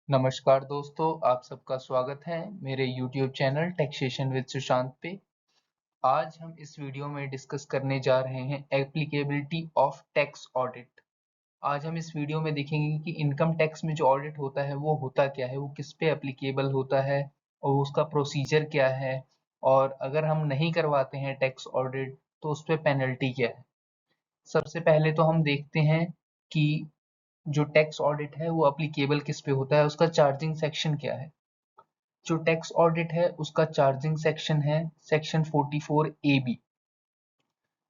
नमस्कार दोस्तों, आप सबका स्वागत है मेरे YouTube channel taxation with Sushant पे। आज हम इस वीडियो में डिस्कस करने जा रहे हैं एप्लीकेबिलिटी ऑफ टैक्स ऑडिट। आज हम इस वीडियो में देखेंगे कि इनकम टैक्स में जो ऑडिट होता है वो होता क्या है, वो किस पे एप्लीकेबल होता है और उसका प्रोसीजर क्या है, और अगर हम नहीं करवाते हैं टैक्स ऑडिट तो उस पे पेनल्टी क्या है। सबसे पहले तो हम देखते हैं कि जो टैक्स ऑडिट है वो एप्लीकेबल किस पे होता है, उसका चार्जिंग सेक्शन क्या है। जो टैक्स ऑडिट है उसका चार्जिंग सेक्शन है सेक्शन 44 ए बी।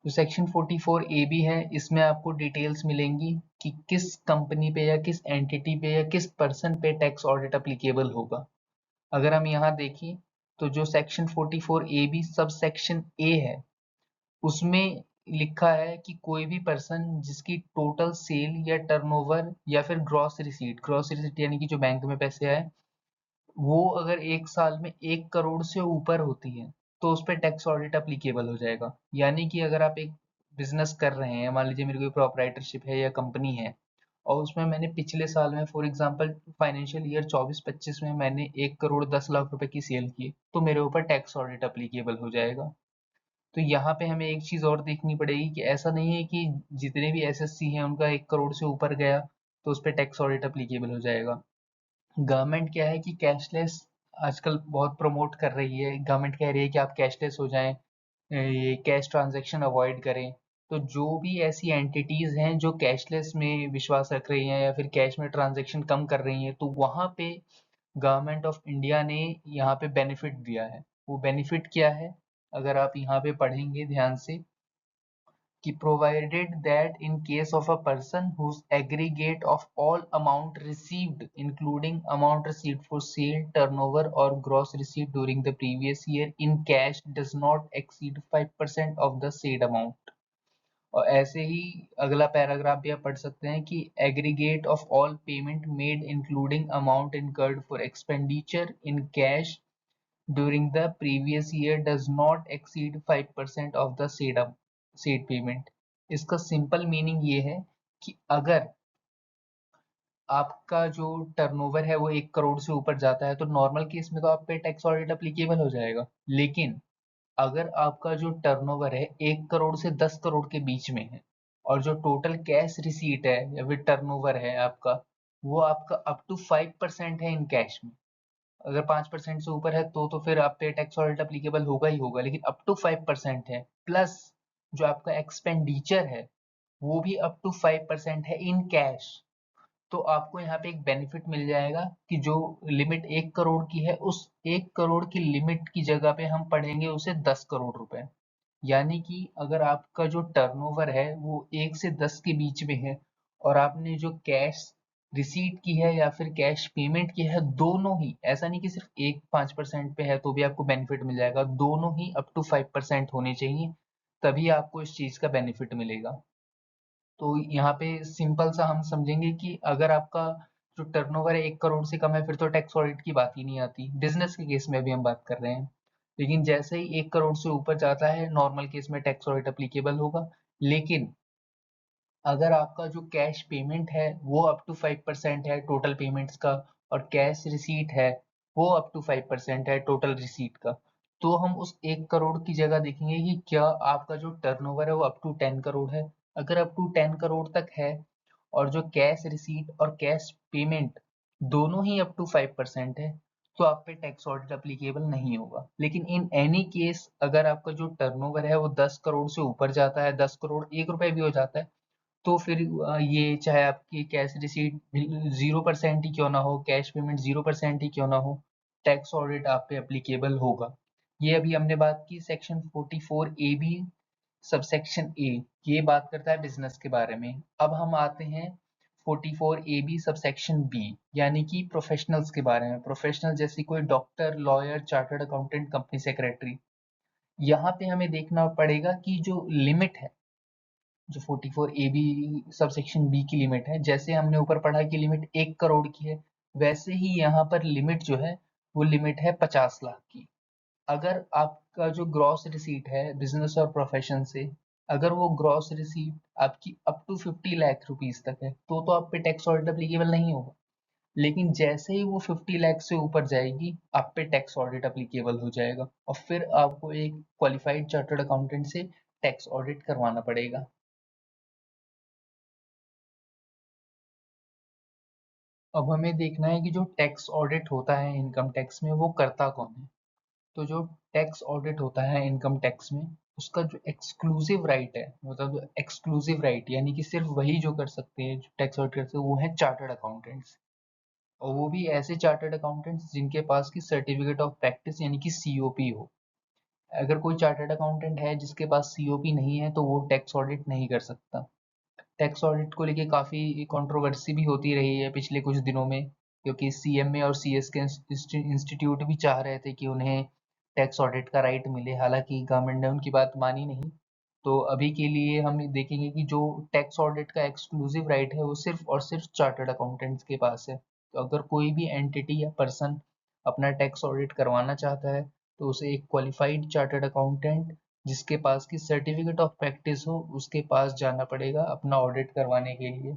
जो सेक्शन 44 ए बी है इसमें आपको डिटेल्स मिलेंगी कि किस कंपनी पे या किस एंटिटी पे या किस पर्सन पे टैक्स ऑडिट अप्लीकेबल होगा। अगर हम यहाँ देखें तो जो section 44 A B sub section A है उसमें लिखा है कि कोई भी पर्सन जिसकी टोटल सेल या टर्नओवर या फिर ग्रॉस रिसीट यानी कि जो बैंक में पैसे आए वो अगर एक साल में 1 करोड़ से ऊपर होती है तो उस पर टैक्स ऑडिट अप्लीकेबल हो जाएगा। यानी कि अगर आप एक बिजनेस कर रहे हैं, मान लीजिए मेरी कोई प्रोप्राइटरशिप है या कंपनी है और उसमें मैंने पिछले साल में फॉर एग्जांपल फाइनेंशियल ईयर 24-25 में मैंने 1 करोड़ 10 लाख रुपए की सेल की, तो मेरे ऊपर टैक्स ऑडिट अप्लीकेबल हो जाएगा। तो यहाँ पे हमें एक चीज और देखनी पड़ेगी कि ऐसा नहीं है कि जितने भी एसएससी हैं उनका 1 करोड़ से ऊपर गया तो उस पर टैक्स ऑडिट अप्लीकेबल हो जाएगा। गवर्नमेंट क्या है कि कैशलेस आजकल बहुत प्रमोट कर रही है। गवर्नमेंट कह रही है कि आप कैशलेस हो जाएं, ये कैश ट्रांजैक्शन अवॉइड करें। तो जो भी ऐसी एंटिटीज हैं जो कैशलेस में विश्वास रख रही हैं या फिर कैश में ट्रांजैक्शन कम कर रही हैं, तो वहाँ पे गवर्नमेंट ऑफ इंडिया ने यहाँ पे बेनिफिट दिया है। वो बेनिफिट क्या है, अगर आप यहाँ पे पढ़ेंगे ध्यान से कि provided that in case of a person whose aggregate of all amount received including amount received for sale, turnover or gross receipt during the previous year in cash does not exceed 5% of the said amount। और ऐसे ही अगला paragraph भी आप पढ़ सकते हैं कि aggregate of all payment made including amount incurred for expenditure in cash during the previous year does not exceed 5% of the said payment। इसका सिंपल मीनिंग ये है कि अगर आपका जो टर्नओवर है वो 1 करोड़ से ऊपर जाता है तो नॉर्मल केस में तो आप पे टैक्स ऑडिट अप्लीकेबल हो जाएगा। लेकिन अगर आपका जो टर्नओवर है 1 करोड़ से 10 करोड़ के बीच में है और जो टोटल कैश रिसीट है या फिर टर्नओवर है आपका, वो आपका अप टू 5% है इन कैश में। अगर 5% से ऊपर है तो फिर आप पे टैक्स ऑडिट अप्लीकेबल होगा ही होगा, लेकिन अप टू 5% है प्लस जो आपका एक्सपेंडिचर है वो भी अप टू 5% है इन कैश, तो आपको यहाँ पे एक बेनिफिट मिल जाएगा कि जो लिमिट 1 करोड़ की है उस 1 करोड़ की लिमिट की जगह पे हम पढ़ेंगे उसे 10 करोड़ रुपए। यानी कि अगर आपका जो टर्नओवर है वो 1 से 10 के बीच में है और आपने जो कैश रिसीट की है या फिर कैश पेमेंट की है, दोनों ही, ऐसा नहीं कि सिर्फ एक 5% पे है तो भी आपको बेनिफिट मिल जाएगा, दोनों ही अप टू 5% होने चाहिए, तभी आपको इस चीज का बेनिफिट मिलेगा। तो यहाँ पे सिंपल सा हम समझेंगे कि अगर आपका जो टर्नओवर है 1 करोड़ से कम है फिर तो टैक्स ऑडिट की बात ही नहीं आती, बिजनेस के केस में भी हम बात कर रहे हैं। लेकिन जैसे ही 1 करोड़ से ऊपर जाता है नॉर्मल केस में टैक्स ऑडिट अप्लीकेबल होगा। लेकिन अगर आपका जो कैश पेमेंट है वो अप टू 5% है टोटल पेमेंट्स का और कैश रिसीट है वो अप टू 5% है टोटल रिसीट का, तो हम उस 1 करोड़ की जगह देखेंगे कि क्या आपका जो टर्नओवर है वो अप टू 10 करोड़ है। अगर अप टू 10 करोड़ तक है और जो कैश रिसीट और कैश पेमेंट दोनों ही अप टू 5% है तो आप पे टैक्स ऑडिट अप्लीकेबल नहीं होगा। लेकिन इन एनी केस अगर आपका जो टर्नओवर है वो 10 करोड़ से ऊपर जाता है, 10 करोड़ 1 रुपए भी हो जाता है, तो फिर ये चाहे आपकी कैश रिसीट 0% ही क्यों ना हो, कैश पेमेंट 0% ही क्यों ना हो, टैक्स ऑडिट आप पे एप्लीकेबल होगा। ये अभी हमने बात की सेक्शन 44 ए बी सबसेक्शन ए, ये बात करता है बिजनेस के बारे में। अब हम आते हैं 44 ए बी सबसेक्शन बी यानी कि प्रोफेशनल्स के बारे में। प्रोफेशनल जैसे कोई doctor, lawyer, chartered accountant, company secretary. यहाँ पे हमें देखना पड़ेगा कि जो लिमिट है, जो 44 ए बी सबसेक्शन बी की लिमिट है, जैसे हमने ऊपर पढ़ा कि लिमिट 1 करोड़ की है, वैसे ही यहाँ पर लिमिट जो है वो लिमिट है 50 लाख की। अगर आपका जो ग्रॉस रिसीट है बिजनेस और प्रोफेशन से, अगर वो ग्रॉस रिसीट आपकी अप टू 50 लाख रुपीज तक है तो आप पे टैक्स ऑडिट एप्लीकेबल नहीं होगा। लेकिन जैसे ही वो 50 लाख से ऊपर जाएगी, आप पे टैक्स ऑडिट अप्लीकेबल हो जाएगा और फिर आपको एक क्वालिफाइड चार्टर्ड अकाउंटेंट से टैक्स ऑडिट करवाना पड़ेगा। अब हमें देखना है कि जो टैक्स ऑडिट होता है इनकम टैक्स में, वो करता कौन है। तो जो टैक्स ऑडिट होता है इनकम टैक्स में, उसका जो एक्सक्लूसिव राइट है, मतलब एक्सक्लूसिव राइट यानी कि सिर्फ वही जो कर सकते हैं, जो टैक्स ऑडिट कर सकते हैं, वो है चार्टर्ड अकाउंटेंट्स। और वो भी ऐसे चार्टर्ड अकाउंटेंट्स जिनके पास की सर्टिफिकेट ऑफ प्रैक्टिस यानी कि सीओपी हो। अगर कोई चार्टर्ड अकाउंटेंट है जिसके पास सीओपी नहीं है तो वो टैक्स ऑडिट नहीं कर सकता। टैक्स ऑडिट को लेके काफ़ी कंट्रोवर्सी भी होती रही है पिछले कुछ दिनों में, क्योंकि सीएमए और सीएस के इंस्टीट्यूट भी चाह रहे थे कि उन्हें टैक्स ऑडिट का राइट मिले, हालांकि गवर्नमेंट ने उनकी बात मानी नहीं। तो अभी के लिए हम देखेंगे कि जो टैक्स ऑडिट का एक्सक्लूसिव राइट है वो सिर्फ और सिर्फ चार्टर्ड अकाउंटेंट्स के पास है। तो अगर कोई भी एंटिटी या पर्सन अपना टैक्स ऑडिट करवाना चाहता है तो उसे एक क्वालिफाइड चार्टर्ड अकाउंटेंट जिसके पास की सर्टिफिकेट ऑफ प्रैक्टिस हो उसके पास जाना पड़ेगा अपना ऑडिट करवाने के लिए।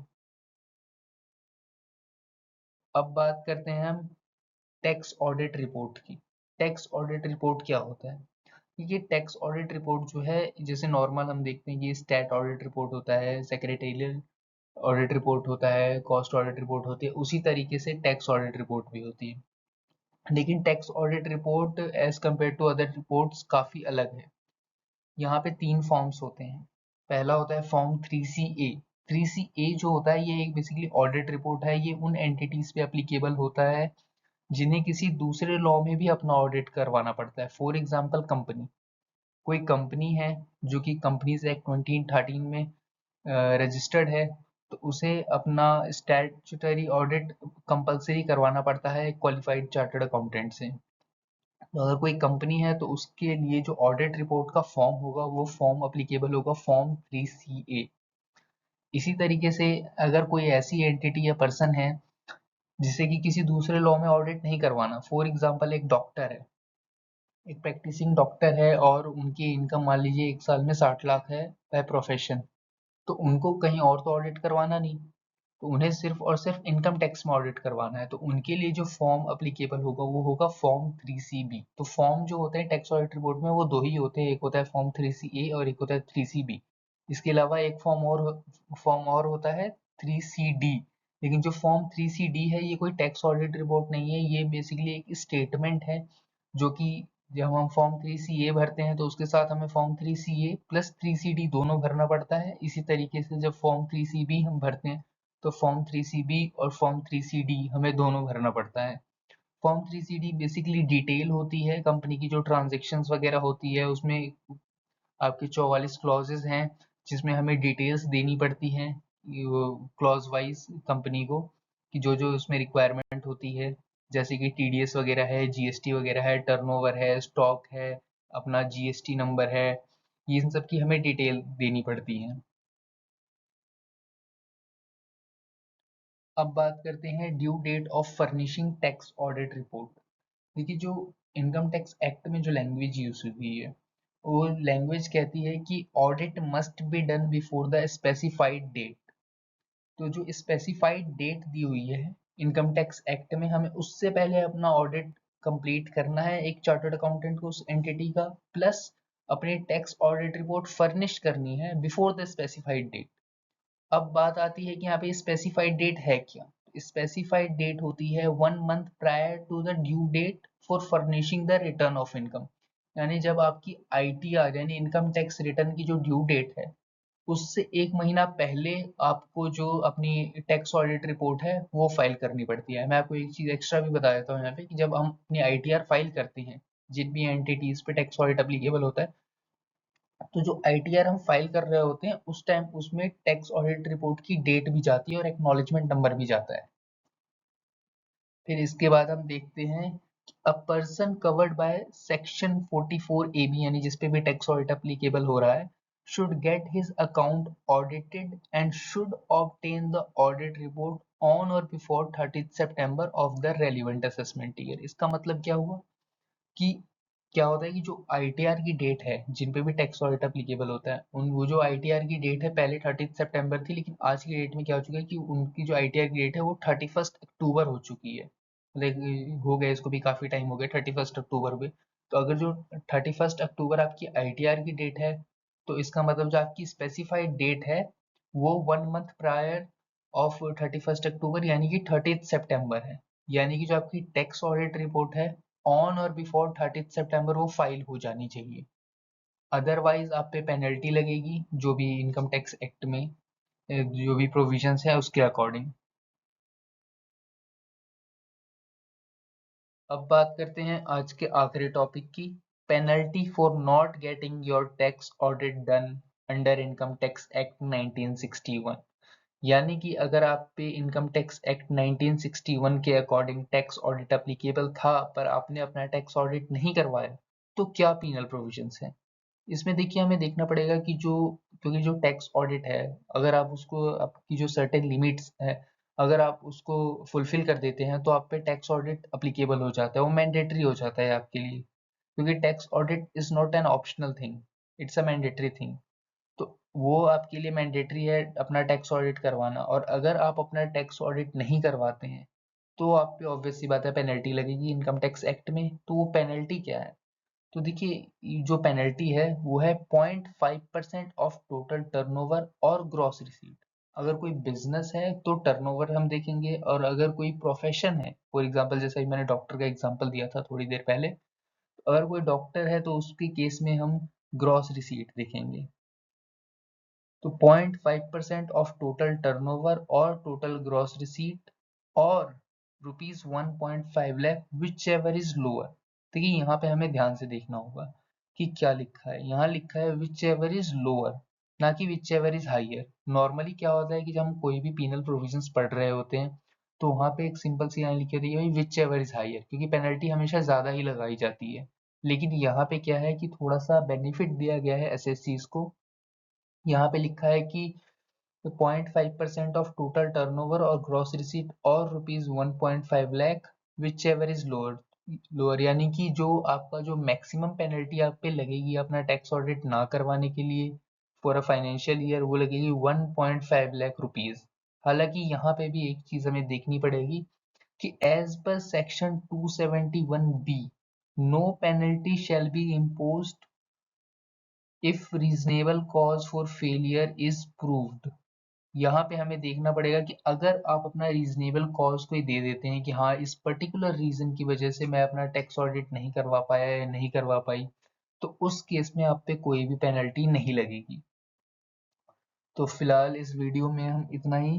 अब बात करते हैं हम टैक्स ऑडिट रिपोर्ट की। टैक्स ऑडिट रिपोर्ट क्या होता है? ये टैक्स ऑडिट रिपोर्ट जो है, जैसे नॉर्मल हम देखते हैं कि स्टैट ऑडिट रिपोर्ट होता है, सेक्रेटेरियल ऑडिट रिपोर्ट होता है, कॉस्ट ऑडिट रिपोर्ट होती है, उसी तरीके से टैक्स ऑडिट रिपोर्ट भी होती है। लेकिन tax audit report as compare to other reports काफ़ी अलग है। यहाँ पे 3 फॉर्म्स होते हैं। पहला होता है फॉर्म 3CA। 3CA जो होता है ये एक बेसिकली ऑडिट रिपोर्ट है। ये उन एंटिटीज पे एप्लीकेबल होता है जिन्हें किसी दूसरे लॉ में भी अपना ऑडिट करवाना पड़ता है। फॉर एग्जांपल कंपनी, कोई कंपनी है जो कि कंपनीज एक्ट 2013 में रजिस्टर्ड है, तो उसे अपना स्टैट्यूटरी ऑडिट कंपलसरी करवाना पड़ता है क्वालिफाइड चार्टर्ड अकाउंटेंट से। तो अगर कोई कंपनी है तो उसके लिए जो ऑडिट रिपोर्ट का फॉर्म होगा वो फॉर्म अप्लीकेबल होगा फॉर्म 3CA। इसी तरीके से अगर कोई ऐसी एंटिटी या पर्सन है जिसे कि किसी दूसरे लॉ में ऑडिट नहीं करवाना, फॉर एग्जांपल एक डॉक्टर है, एक प्रैक्टिसिंग डॉक्टर है और उनकी इनकम मान लीजिए एक साल में 60 लाख है बाय प्रोफेशन, तो उनको कहीं और तो ऑडिट करवाना नहीं, तो उन्हें सिर्फ और सिर्फ इनकम टैक्स में ऑडिट करवाना है। तो उनके लिए जो फॉर्म अप्लीकेबल होगा वो होगा फॉर्म 3CB। तो फॉर्म जो होते हैं टैक्स ऑडिट रिपोर्ट में वो दो ही होते हैं, एक होता है फॉर्म 3CA और एक होता है 3CB। इसके अलावा एक फॉर्म और होता है 3CD। लेकिन जो फॉर्म 3CD है ये कोई टैक्स ऑडिट रिपोर्ट नहीं है, ये बेसिकली एक स्टेटमेंट है जो कि जब हम फॉर्म 3CA भरते हैं तो उसके साथ हमें फॉर्म 3CA प्लस 3CD दोनों भरना पड़ता है। इसी तरीके से जब फॉर्म 3CB हम भरते हैं तो फॉर्म 3CB और फॉर्म 3CD हमें दोनों भरना पड़ता है। फॉर्म 3CD बेसिकली डिटेल होती है कंपनी की, जो ट्रांजेक्शन्स वगैरह होती है उसमें आपके 44 क्लॉजेज हैं जिसमें हमें डिटेल्स देनी पड़ती हैं क्लॉज वाइज कंपनी को, कि जो जो उसमें रिक्वायरमेंट होती है, जैसे कि टीडीएस वगैरह है, जीएसटी वगैरह है, टर्नओवर है, स्टॉक है, अपना जीएसटी नंबर है, ये इन सब की हमें डिटेल देनी पड़ती है। अब बात करते हैं due date of furnishing tax audit report. देखिए जो इनकम टैक्स एक्ट में जो लैंग्वेज यूज हुई है वो लैंग्वेज कहती है कि audit must be done before the specified date. तो जो स्पेसिफाइड डेट दी हुई है इनकम टैक्स एक्ट में, हमें उससे पहले अपना ऑडिट कंप्लीट करना है एक चार्टर्ड अकाउंटेंट को उस एंटिटी का, प्लस अपनी टैक्स ऑडिट रिपोर्ट फर्निश करनी है बिफोर द स्पेसिफाइड डेट। अब बात आती है कि यहाँ पे स्पेसिफाइड डेट है क्या। स्पेसिफाइड डेट होती है 1 month prior to the due date for furnishing the return of income. यानी जब आपकी आईटीआर यानी इनकम टैक्स रिटर्न की जो ड्यू डेट है उससे 1 महीना पहले आपको जो अपनी टैक्स ऑडिट रिपोर्ट है वो फाइल करनी पड़ती है। मैं आपको एक चीज़ एक्स्ट्रा भी बता देता हूँ यहाँ पे कि जब हम अपनी आईटीआर फाइल करते हैं, जिन भी एंटिटीज पे टैक्स ऑडिट अप्लीकेबल होता है, तो जो आईटीआर हम फाइल कर रहे होते हैं उस टाइम उसमें टैक्स ऑडिट रिपोर्ट की डेट भी जाती है और एक्नॉलेजमेंट नंबर भी जाता है। फिर इसके बाद हम देखते हैं a person covered by section 44 AB, यानी जिस पे भी टैक्स ऑडिट अप्लीकेबल हो रहा है, should get his account audited and should obtain the audit report on और बिफोर 30 सितंबर of the relevant assessment year. इसका मतलब क्या हुआ कि क्या होता है कि जो आईटीआर की डेट है, जिन पे भी टैक्स ऑडिट एप्लीकेबल होता है, उन वो जो आईटीआर की डेट है पहले 30 सितंबर थी, लेकिन आज की डेट में क्या हो चुका है कि उनकी जो आईटीआर की डेट है वो 31 अक्टूबर हो चुकी है। लाइक हो गया, इसको भी काफी टाइम हो गया 31 अक्टूबर पे। तो अगर जो 31 अक्टूबर आपकी आईटीआर की डेट है, तो इसका मतलब जो आपकी स्पेसिफाइड डेट है वो 1 मंथ प्रायर ऑफ 31 अक्टूबर यानी कि 30 सितंबर है। यानी कि जो आपकी टैक्स ऑडिट रिपोर्ट है ऑन और बिफोर 30 सितंबर वो फाइल हो जानी चाहिए। अदरवाइज आप पे पेनल्टी लगेगी, जो भी इनकम टैक्स एक्ट में जो भी प्रोविजंस है उसके अकॉर्डिंग। अब बात करते हैं आज के आखिरी टॉपिक की, penalty for not getting your tax audit done under income tax act 1961। यानी कि अगर आप पे इनकम टैक्स एक्ट 1961 के अकॉर्डिंग टैक्स ऑडिट एप्लीकेबल था पर आपने अपना टैक्स ऑडिट नहीं करवाया, तो क्या पीनल प्रोविजंस है। इसमें देखिए हमें देखना पड़ेगा कि जो, क्योंकि जो टैक्स ऑडिट है, अगर आप उसको, आपकी जो सर्टेन लिमिट्स है, अगर आप उसको फुलफिल कर देते हैं तो आप पे टैक्स ऑडिट अप्लीकेबल हो जाता है, वो मैंडेटरी हो जाता है आपके लिए। क्योंकि tax audit is not an optional thing, it's a mandatory thing. तो वो आपके लिए मैंडेटरी है अपना टैक्स ऑडिट करवाना, और अगर आप अपना टैक्स ऑडिट नहीं करवाते हैं तो आप पे ऑब्वियस सी बात है पेनल्टी लगेगी इनकम टैक्स एक्ट में। तो वो पेनल्टी क्या है, तो देखिए जो पेनल्टी है वो है 0.5% ऑफ टोटल टर्नओवर और ग्रॉस रिसीट। अगर कोई बिजनेस है तो टर्नओवर हम देखेंगे, और अगर कोई प्रोफेशन है, फॉर एग्जांपल जैसे मैंने डॉक्टर का एग्जांपल दिया था थोड़ी देर पहले, अगर कोई डॉक्टर है तो उसके केस में हम ग्रॉस रिसीट देखेंगे। तो 0.5% ऑफ टोटल टर्नओवर और टोटल ग्रॉस रिसीट और ₹1.5 lakh which ever is lower. देखिए यहाँ पे हमें ध्यान से देखना होगा कि क्या लिखा है। यहाँ लिखा है विच एवर इज लोअर, ना कि which ever is higher. Normally क्या होता है कि जब हम कोई भी पीनल प्रोविजंस पढ़ रहे होते हैं तो वहाँ पे एक सिंपल सी लाइन लिखी होती है विच एवर इज हाइयर, क्योंकि पेनल्टी हमेशा ज्यादा ही लगाई जाती है। लेकिन यहाँ पे क्या है कि थोड़ा सा बेनिफिट दिया गया है एसएससीज को। यहाँ पे लिखा है कि 0.5% ऑफ टोटल टर्नओवर और ग्रॉस रिसीट और ₹1.5 lakh which ever is lower. Lower यानी कि जो आपका जो मैक्सिमम पेनल्टी आप पे लगेगी अपना टैक्स ऑडिट ना करवाने के लिए फॉर अ फाइनेंशियल ईयर, वो लगेगी ₹1.5 लाख। हालांकि यहाँ पे भी एक चीज हमें देखनी पड़ेगी कि as per section 271B no penalty shall be imposed if reasonable cause for failure is proved. यहाँ पे हमें देखना पड़ेगा कि अगर आप अपना रीजनेबल कॉज कोई दे देते हैं कि हाँ इस पर्टिकुलर रीजन की वजह से मैं अपना टैक्स ऑडिट नहीं करवा पाया या नहीं करवा पाई, तो उस केस में आप पे कोई भी पेनल्टी नहीं लगेगी। तो फिलहाल इस वीडियो में हम इतना ही।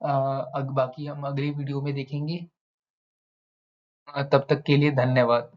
बाकी हम अगली वीडियो में देखेंगे। तब तक के लिए धन्यवाद।